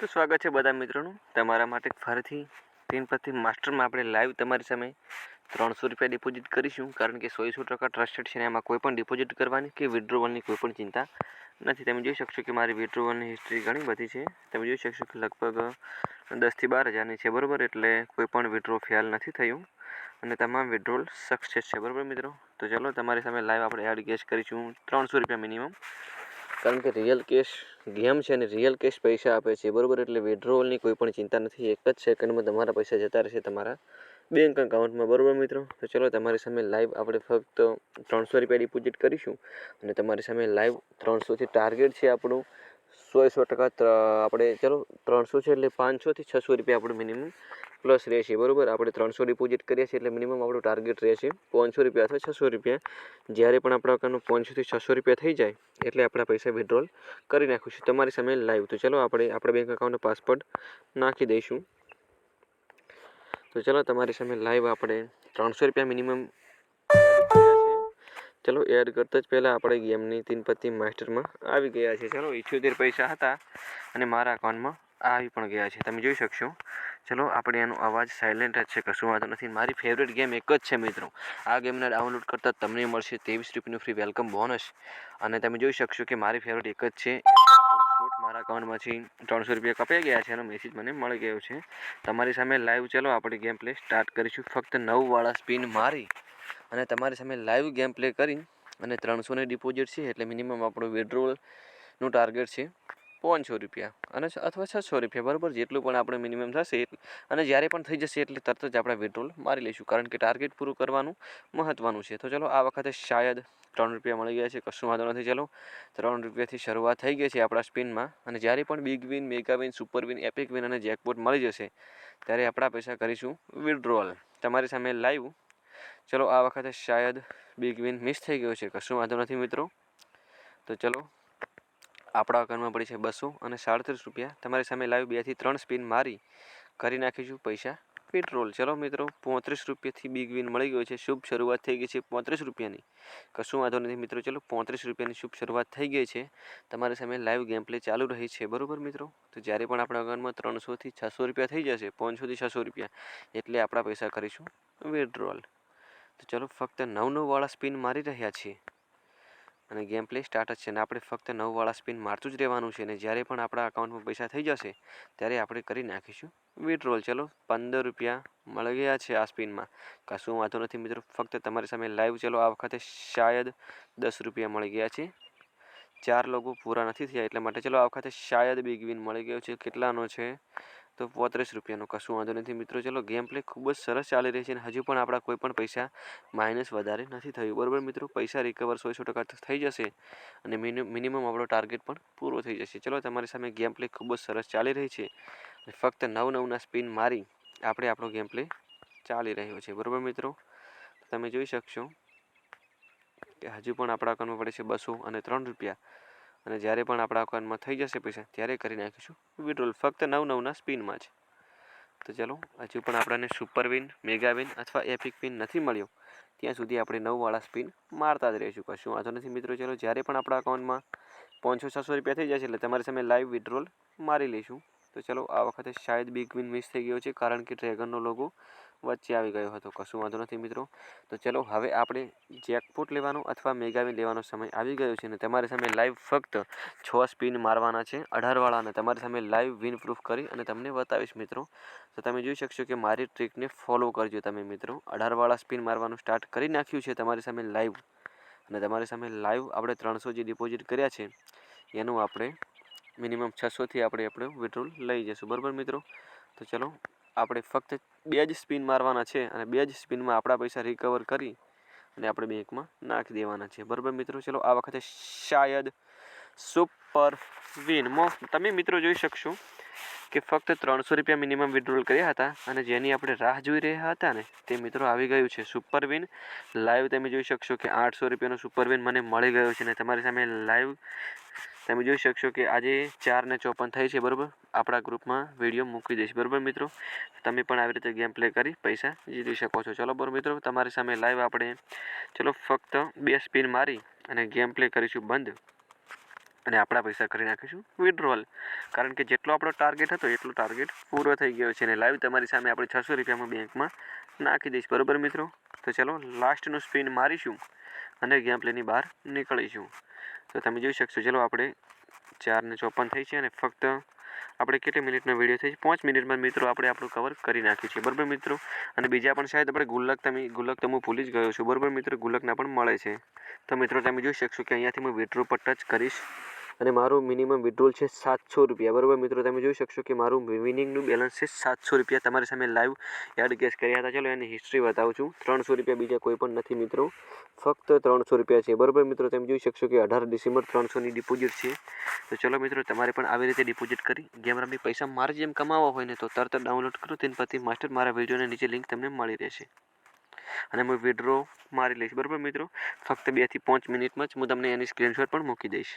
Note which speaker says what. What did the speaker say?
Speaker 1: તો સ્વાગત છે બધા મિત્રોનું તમારા માટે ફરીથી ટીન પરથી માસ્ટરમાં આપણે લાઈવ તમારી સામે 300 રૂપિયા ડિપોઝિટ કરીશું, કારણ કે 100% ટ્રસ્ટેડ છે. એમાં કોઈ પણ ડિપોઝિટ કરવાની કે વિડ્રોવલની કોઈ પણ ચિંતા નથી. તમે જોઈ શકશો કે મારી વિડ્રોવલની હિસ્ટ્રી ઘણી બધી છે. તમે જોઈ શકશો કે લગભગ 10 થી 12 હજારની છે, બરાબર. એટલે કોઈ પણ વિડ્રો ફેલ નથી થયું અને તમામ વિડ્રોલ સક્સેસ છે, બરાબર મિત્રો. તો ચલો તમારી સામે લાઈવ આપણે એડ કેશ કરીશું 300 રૂપિયા મિનિમમ, કારણ કે રિયલ કેશ ગેમ છે અને રિયલ કેશ પૈસા આપે છે, બરાબર. એટલે વિડ્રોવલની કોઈ પણ ચિંતા નથી. એક જ સેકન્ડમાં તમારા પૈસા જતા રહેશે તમારા બેંક અકાઉન્ટમાં, બરાબર મિત્રો. તો ચલો તમારી સામે લાઈવ આપણે ફક્ત 300 રૂપિયા ડિપોઝિટ કરીશું અને તમારી સામે લાઈવ 300થી ટાર્ગેટ છે આપણું 100% આપણે ચલો 300 છે એટલે 500થી 600 રૂપિયા આપણું મિનિમમ પ્લસ રહેશે, બરાબર. આપણે 300 ડિપોઝિટ કરીએ છીએ એટલે મિનિમમ આપણું ટાર્ગેટ રહેશે 500 રૂપિયા અથવા 600 રૂપિયા. જ્યારે પણ આપણા અકાઉન્ટમાં 500થી 600 રૂપિયા થઈ જાય એટલે આપણા પૈસા વિડ્રોલ કરી નાખીશું તમારી સામે લાઈવ. તો ચલો આપણે આપણા બેંક અકાઉન્ટનો પાસવર્ડ નાખી દઈશું. તો ચલો તમારી સામે લાઈવ આપણે 300 રૂપિયા મિનિમમ ચલો એડ કરતાં જ પહેલાં આપણે ગેમની 3 પત્તી માસ્ટરમાં આવી ગયા છે. ચલો 78 પૈસા હતા અને મારા અકાઉન્ટમાં આવી પણ ગયા છે, તમે જોઈ શકશો. ચલો આપણે એનો અવાજ સાયલેન્ટ જ છે, કશું વાંધો નથી. મારી ફેવરેટ ગેમ એક જ છે મિત્રો. આ ગેમને ડાઉનલોડ કરતાં તમને મળશે 23 રૂપિયાનું ફ્રી વેલકમ બોનસ. અને તમે જોઈ શકશો કે મારી ફેવરેટ એક જ છે. મારા અકાઉન્ટમાંથી 300 રૂપિયા કપાઈ ગયા છે, એનો મેસેજ મને મળી ગયો છે. તમારી સામે લાઈવ ચલો આપણે ગેમ પ્લે સ્ટાર્ટ કરીશું. ફક્ત 9 વાળા સ્પિન મારી અને તમારી સામે લાઈવ ગેમ પ્લે કરી અને 300ની ડિપોઝિટ છે એટલે મિનિમમ આપણું વિડ્રોલનું ટાર્ગેટ છે 500 રૂપિયા અને અથવા 600 રૂપિયા, બરાબર. જેટલું પણ આપણે મિનિમમ થશે અને જ્યારે પણ થઈ જશે એટલે તરત જ આપણે વિડ્રોલ મારી લઈશું, કારણ કે ટાર્ગેટ પૂરું કરવાનું મહત્ત્વનું છે. તો ચલો આ વખતે શાયદ 3 રૂપિયા મળી ગયા છે, કશું વાંધો નથી. ચલો 3 રૂપિયાથી શરૂઆત થઈ ગઈ છે આપણા સ્પિનમાં અને જ્યારે પણ big win, mega win, super win, EPIC win અને જેકપોટ મળી જશે ત્યારે આપણા પૈસા કરીશું વિડ્રોલ તમારી સામે લાઈવ. ચલો આ વખતે શાયદ બિગ વિન મિસ થઈ ગયો છે, કશું વાંધો નથી મિત્રો. તો ચલો આપણા અકાઉન્ટમાં પડી છે 237 રૂપિયા. તમારી સામે લાઈવ 2 થી 3 સ્પિન મારી કરી નાખીશું પૈસા વિડ્રોલ. ચલો મિત્રો 35 રૂપિયાથી બિગ વિન મળી ગયો છે. શુભ શરૂઆત થઈ ગઈ છે 35 રૂપિયાની, કશું વાંધો નથી મિત્રો. ચલો 35 રૂપિયાની શુભ શરૂઆત થઈ ગઈ છે. તમારી સામે લાઈવ ગેમ પ્લે ચાલુ રહી છે, બરાબર મિત્રો. તો જ્યારે પણ આપણા અકાઉન્ટમાં 300થી 600 રૂપિયા થઈ જશે, 500થી 600 રૂપિયા એટલે આપણા પૈસા કરીશું વિડ્રોલ. તો ચલો ફક્ત 9 વાળા સ્પિન મારી રહ્યા છીએ અને ગેમ પ્લે સ્ટાર્ટ જ છે અને આપણે ફક્ત 9 વાળા સ્પિન મારતું જ રહેવાનું છે. અને જ્યારે પણ આપણા અકાઉન્ટમાં પૈસા થઈ જશે ત્યારે આપણે કરી નાખીશું વિડ્રોલ. ચલો 15 રૂપિયા મળી ગયા છે આ સ્પિનમાં, કશું વાંધો નથી મિત્રો. ફક્ત તમારી સામે લાઈવ ચલો આ વખતે શાયદ 10 રૂપિયા મળી ગયા છે. 4 લોકો પૂરા નથી થયા એટલા માટે ચલો આ વખતે શાયદ બિગ વિન મળી ગયો છે. કેટલાનો છે તો 35 રૂપિયાનો, કશું વાંધો નથી મિત્રો. ચલો ગેમ પ્લે ખૂબ જ સરસ ચાલી રહી છે અને હજુ પણ આપણા કોઈ પણ પૈસા માઇનસ વધારે નથી થયું, બરાબર મિત્રો. પૈસા રિકવર 100% થઈ જશે અને મિનિમમ આપણો ટાર્ગેટ પણ પૂરો થઈ જશે. ચલો તમારી સામે ગેમ પ્લે ખૂબ જ સરસ ચાલી રહી છે. ફક્ત 9 સ્પિન મારી આપણે આપણો ગેમ પ્લે ચાલી રહ્યો છે, બરાબર મિત્રો. તમે જોઈ શકશો કે હજુ પણ આપણા અકાઉન્ટમાં પડે છે 203 રૂપિયા અને જ્યારે પણ આપણા અકાઉન્ટમાં થઈ જશે પૈસા ત્યારે કરી નાખીશું વિડ્રોલ ફક્ત 9 સ્પિનમાં જ. તો ચલો હજુ પણ આપણને સુપર વિન, મેગા વિન અથવા એપિક વિન નથી મળ્યો ત્યાં સુધી આપણે 9 વાળા સ્પિન મારતા જ રહીશું, કશું વાંધો નથી મિત્રો. ચલો જ્યારે પણ આપણા અકાઉન્ટમાં 500-600 રૂપિયા થઈ જશે એટલે તમારી સામે લાઈવ વિડ્રોલ મારી લઈશું. તો ચલો આ વખતે શાયદ બિગ વિન મિસ થઈ ગયો છે, કારણ કે ડ્રેગનનો લોગો વચ્ચે આવી ગયો હતો, કશું વાંધો નથી મિત્રો. તો ચલો હવે આપણે જેકપોટ લેવાનો અથવા મેગાવિન લેવાનો સમય આવી ગયો છે અને તમારી સામે લાઈવ ફક્ત 6 સ્પિન મારવાના છે 18 વાળા અને તમારી સામે લાઈવ વિન પ્રૂફ કરી અને તમને બતાવીશ મિત્રો. તો તમે જોઈ શકશો કે મારી ટ્રીકને ફોલો કરજો તમે મિત્રો. 18 વાળા સ્પિન મારવાનું સ્ટાર્ટ કરી નાખ્યું છે તમારી સામે લાઈવ અને તમારી સામે લાઈવ આપણે 300 જે ડિપોઝિટ કર્યા છે એનું આપણે મિનિમમ 600થી આપણે વિડ્રોલ લઈ જઈશું, બરાબર મિત્રો. તો ચલો આપણે ફક્ત 2 જ સ્પિન મારવાના છે અને 2 જ સ્પિનમાં આપણા પૈસા રિકવર કરી અને આપણે બેંકમાં નાખી દેવાના છે, બરાબર મિત્રો. ચલો આ વખતે શાયદ સુપર વિનમાં તમે મિત્રો જોઈ શકશો કે ફક્ત 300 રૂપિયા મિનિમમ વિડ્રોલ કર્યા હતા અને જેની આપણે રાહ જોઈ રહ્યા હતા ને તે મિત્રો આવી ગયું છે સુપર વિન લાઈવ. તમે જોઈ શકશો કે 800 રૂપિયાનો સુપર વિન મને મળી ગયો છે અને તમારી સામે લાઈવ તમે જોઈ શકશો કે આજે 4:54 થઈ છે, બરાબર. આપણા ગ્રુપમાં વિડીયો મૂકી દઈશ, બરાબર મિત્રો. તમે પણ આવી રીતે ગેમ પ્લે કરી પૈસા જીતી શકો છો. ચલો બરાબર મિત્રો તમારી સામે લાઈવ આપણે ચલો ફક્ત 2 સ્પિન મારી અને ગેમ પ્લે કરીશું બંધ. અને આપણા પૈસા કરી નાખીશું વિડ્રોલ, કારણ કે જેટલો આપણો ટાર્ગેટ હતો એટલો ટાર્ગેટ પૂરો થઈ ગયો છે. અને લાઈવ તમારી સામે આપણે 600 રૂપિયામાં બેંકમાં નાખી દઈશ, બરાબર મિત્રો. તો ચલો લાસ્ટનું સ્પિન મારીશું અને ગેમ પ્લેની બહાર નીકળીશું. તો તમે જોઈ શકશો, ચલો આપણે 4:54 થઈ છે અને ફક્ત આપણે કેટલી મિનિટનો વિડીયો થઈ છે, 5 મિનિટમાં મિત્રો આપણે આપણું કવર કરી નાખ્યું છે, બરાબર મિત્રો. અને બીજા પણ શાયદ આપણે ગુલ્લક તો હું ભૂલી જ ગયો છું, બરાબર મિત્રો. ગુલ્લકના પણ મળે છે. તો મિત્રો તમે જોઈ શકશો કે અહીંયાથી હું વિડ્રો પર ટચ કરીશ અને મારું મિનિમમ વિડ્રોલ છે 700 રૂપિયા, બરાબર મિત્રો. તમે જોઈ શકશો કે મારું વિનિંગનું બેલેન્સ છે 700 રૂપિયા. તમારી સામે લાઈવ એડ ગેસ કર્યા હતા. ચલો એની હિસ્ટ્રી બતાવું છું. 300 રૂપિયા બીજા કોઈ પણ નથી મિત્રો, ફક્ત 300 રૂપિયા છે, બરાબર મિત્રો. તમે જોઈ શકશો કે 18 ડિસેમ્બર 300ની ડિપોઝિટ છે. તો ચલો મિત્રો, તમારે પણ આવી રીતે ડિપોઝિટ કરી ગેમ રમી પૈસા મારે જેમ કમાવા હોય ને તો તરત ડાઉનલોડ કરો તીનપતિ માસ્ટર. મારા વિડીયોની નીચે લિંક તમને મળી રહેશે અને હું વિડ્રો મારી લઈશ, બરાબર મિત્રો. ફક્ત 2 થી 5 મિનિટમાં જ હું તમને એની સ્ક્રીનશોટ પણ મૂકી દઈશ.